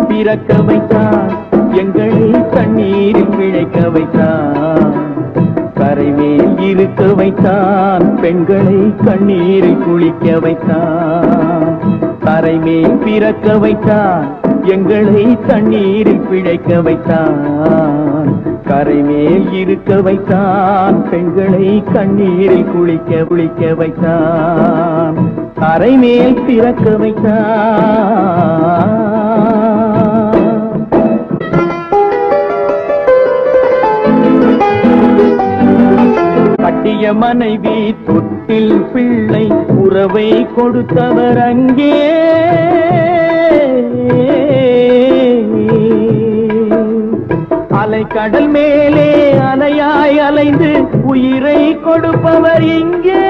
பிறக்க வைத்தான், எங்களை தண்ணீரில் பிழைக்க வைத்தான். கரைமேல் இருக்க வைத்தான், பெண்களை கண்ணீரில் குளிக்க வைத்தான். கரைமேல் பிறக்க வைத்தான், எங்களை தண்ணீரில் பிழைக்க வைத்தான். கரைமேல் இருக்க வைத்தான், பெண்களை கண்ணீரில் குளிக்க வைத்தான். கரைமேல் பிறக்க வைத்தான். கட்டிய மனைவி தொட்டில் பிள்ளை உறவை கொடுத்தவர் அங்கே. அலைக்கடல் மேலே அலையாய் அலைந்து உயிரை கொடுப்பவர் இங்கே.